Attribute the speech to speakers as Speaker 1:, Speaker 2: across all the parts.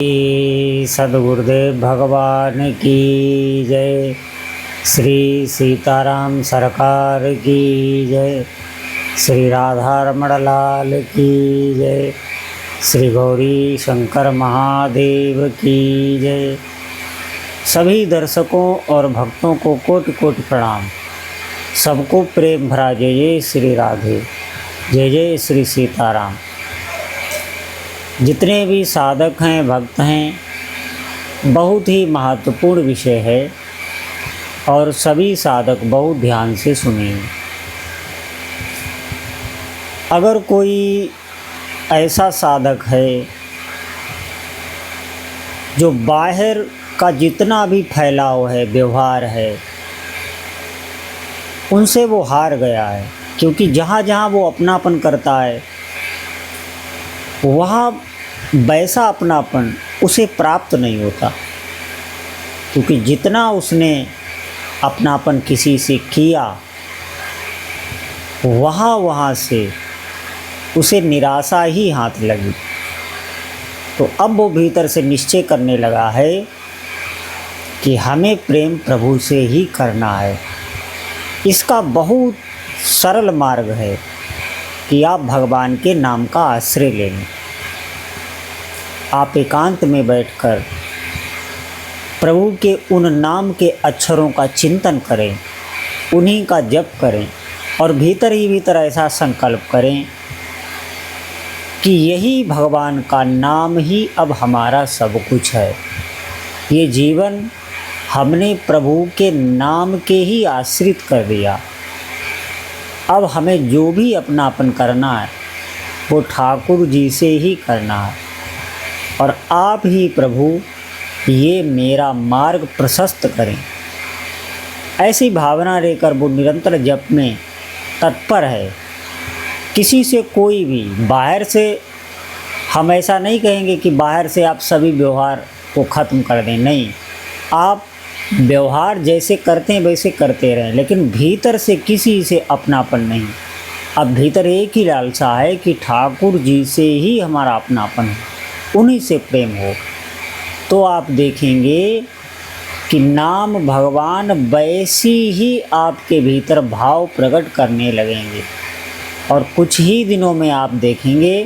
Speaker 1: सदगुरुदेव भगवान की जय। श्री सीताराम सरकार की जय। श्री राधारमण लाल की जय। श्री गौरी शंकर महादेव की जय। सभी दर्शकों और भक्तों को कोटि कोटि प्रणाम। सबको प्रेम भरा जय जय श्री राधे, जय जय श्री सीताराम। जितने भी साधक हैं, भक्त हैं, बहुत ही महत्वपूर्ण विषय है और सभी साधक बहुत ध्यान से सुनें। अगर कोई ऐसा साधक है जो बाहर का जितना भी फैलाव है, व्यवहार है, उनसे वो हार गया है, क्योंकि जहाँ जहाँ वो अपनापन करता है वहाँ वैसा अपनापन उसे प्राप्त नहीं होता, क्योंकि जितना उसने अपनापन किसी से किया वहाँ से उसे निराशा ही हाथ लगी। तो अब वो भीतर से निश्चय करने लगा है कि हमें प्रेम प्रभु से ही करना है। इसका बहुत सरल मार्ग है कि आप भगवान के नाम का आश्रय लें। आप एकांत में बैठकर प्रभु के उन नाम के अक्षरों का चिंतन करें, उन्हीं का जप करें और भीतर ही भीतर ऐसा संकल्प करें कि यही भगवान का नाम ही अब हमारा सब कुछ है। ये जीवन हमने प्रभु के नाम के ही आश्रित कर दिया। अब हमें जो भी अपनापन करना है वो ठाकुर जी से ही करना है, और आप ही प्रभु ये मेरा मार्ग प्रशस्त करें। ऐसी भावना लेकर वो निरंतर जप में तत्पर है। किसी से कोई भी बाहर से, हम ऐसा नहीं कहेंगे कि बाहर से आप सभी व्यवहार को ख़त्म कर दें, नहीं, आप व्यवहार जैसे करते हैं वैसे करते रहें, लेकिन भीतर से किसी से अपनापन नहीं। अब भीतर एक ही लालसा है कि ठाकुर जी से ही हमारा अपनापन है, उन्हीं से प्रेम हो। तो आप देखेंगे कि नाम भगवान वैसी ही आपके भीतर भाव प्रकट करने लगेंगे, और कुछ ही दिनों में आप देखेंगे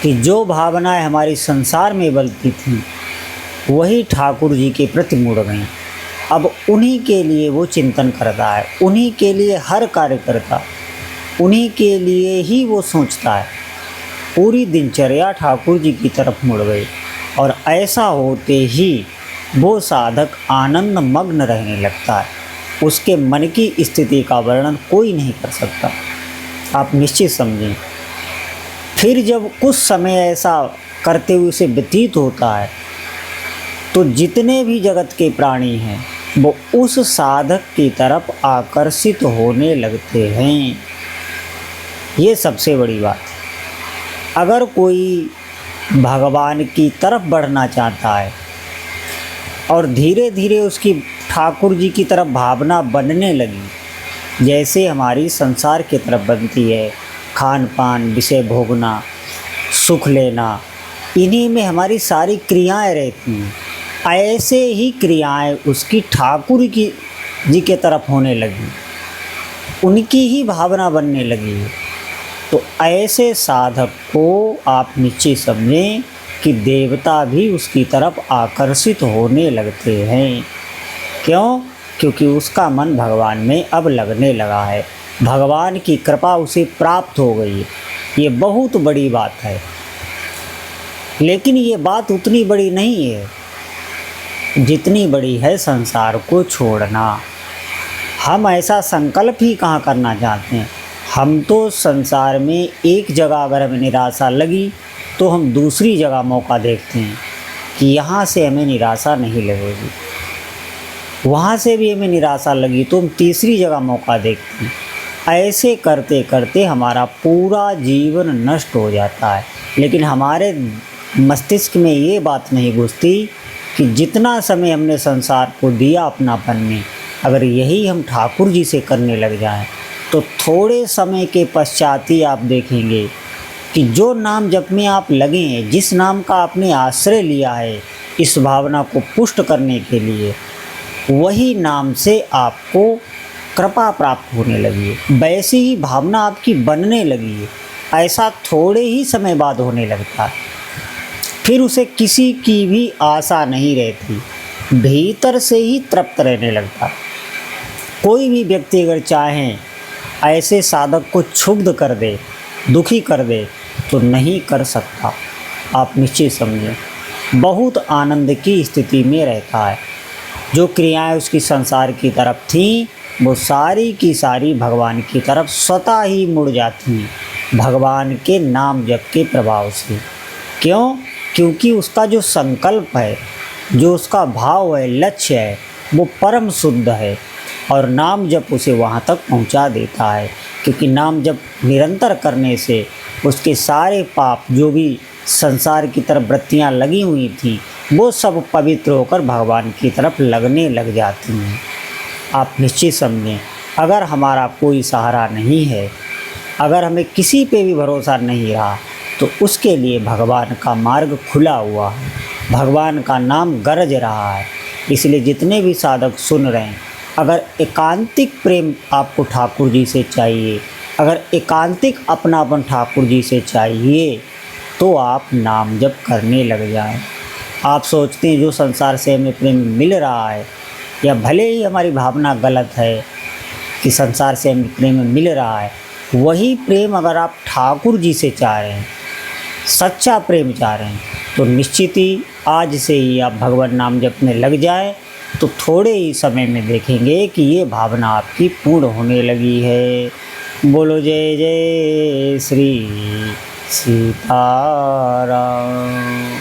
Speaker 1: कि जो भावनाएं हमारी संसार में बलती थीं वही ठाकुर जी के प्रति मुड़ गई। अब उन्हीं के लिए वो चिंतन करता है, उन्हीं के लिए हर कार्य करता, उन्हीं के लिए ही वो सोचता है। पूरी दिनचर्या ठाकुर जी की तरफ मुड़ गई, और ऐसा होते ही वो साधक आनंद मग्न रहने लगता है। उसके मन की स्थिति का वर्णन कोई नहीं कर सकता, आप निश्चित समझें। फिर जब कुछ समय ऐसा करते हुए उसे व्यतीत होता है तो जितने भी जगत के प्राणी हैं वो उस साधक की तरफ आकर्षित होने लगते हैं। ये सबसे बड़ी बात है। अगर कोई भगवान की तरफ बढ़ना चाहता है और धीरे धीरे उसकी ठाकुर जी की तरफ भावना बनने लगी, जैसे हमारी संसार की तरफ बनती है, खान पान, विषय भोगना, सुख लेना, इन्हीं में हमारी सारी क्रियाएं रहती हैं, ऐसे ही क्रियाएं उसकी ठाकुर जी के तरफ होने लगी, उनकी ही भावना बनने लगी। तो ऐसे साधक को आप निश्चित समझें कि देवता भी उसकी तरफ आकर्षित होने लगते हैं। क्यों? क्योंकि उसका मन भगवान में अब लगने लगा है, भगवान की कृपा उसे प्राप्त हो गई है। ये बहुत बड़ी बात है, लेकिन ये बात उतनी बड़ी नहीं है जितनी बड़ी है संसार को छोड़ना। हम ऐसा संकल्प ही कहाँ करना चाहते हैं। हम तो संसार में एक जगह अगर हमें निराशा लगी तो हम दूसरी जगह मौका देखते हैं कि यहाँ से हमें निराशा नहीं लगेगी, वहाँ से भी हमें निराशा लगी तो हम तीसरी जगह मौका देखते हैं। ऐसे करते करते हमारा पूरा जीवन नष्ट हो जाता है। लेकिन हमारे मस्तिष्क में ये बात नहीं घुसती कि जितना समय हमने संसार को दिया अपनापन में, अगर यही हम ठाकुर जी से करने लग जाएं तो थोड़े समय के पश्चात ही आप देखेंगे कि जो नाम जप में आप लगे हैं, जिस नाम का आपने आश्रय लिया है इस भावना को पुष्ट करने के लिए, वही नाम से आपको कृपा प्राप्त होने लगी है, वैसी ही भावना आपकी बनने लगी है। ऐसा थोड़े ही समय बाद होने लगता है, फिर उसे किसी की भी आशा नहीं रहती, भीतर से ही तृप्त रहने लगता। कोई भी व्यक्ति अगर चाहें ऐसे साधक को क्षुब्ध कर दे, दुखी कर दे, तो नहीं कर सकता। आप निश्चित समझें, बहुत आनंद की स्थिति में रहता है। जो क्रियाएं उसकी संसार की तरफ थीं, वो सारी की सारी भगवान की तरफ स्वतः ही मुड़ जाती हैं, भगवान के नाम जप के प्रभाव से। क्यों? क्योंकि उसका जो संकल्प है, जो उसका भाव है, लक्ष्य है, वो परम शुद्ध है और नाम जप उसे वहाँ तक पहुँचा देता है। क्योंकि नाम जप निरंतर करने से उसके सारे पाप, जो भी संसार की तरफ वृत्तियाँ लगी हुई थी, वो सब पवित्र होकर भगवान की तरफ लगने लग जाती हैं। आप निश्चित समझें, अगर हमारा कोई सहारा नहीं है, अगर हमें किसी पे भी भरोसा नहीं रहा, तो उसके लिए भगवान का मार्ग खुला हुआ है, भगवान का नाम गरज रहा है। इसलिए जितने भी साधक सुन रहे हैं, अगर एकांतिक प्रेम आपको ठाकुर जी से चाहिए, अगर एकांतिक अपनापन ठाकुर जी से चाहिए, तो आप नाम जप करने लग जाएं। आप सोचते हैं जो संसार से हमें प्रेम मिल रहा है, या भले ही हमारी भावना गलत है कि संसार से हमें प्रेम मिल रहा है, वही प्रेम अगर आप ठाकुर जी से चाह रहे हैं, सच्चा प्रेम चाह रहे हैं, तो निश्चित ही आज से ही आप भगवान नाम जपने लग जाए, तो थोड़े ही समय में देखेंगे कि ये भावना आपकी पूर्ण होने लगी है। बोलो जय जय श्री सीताराम।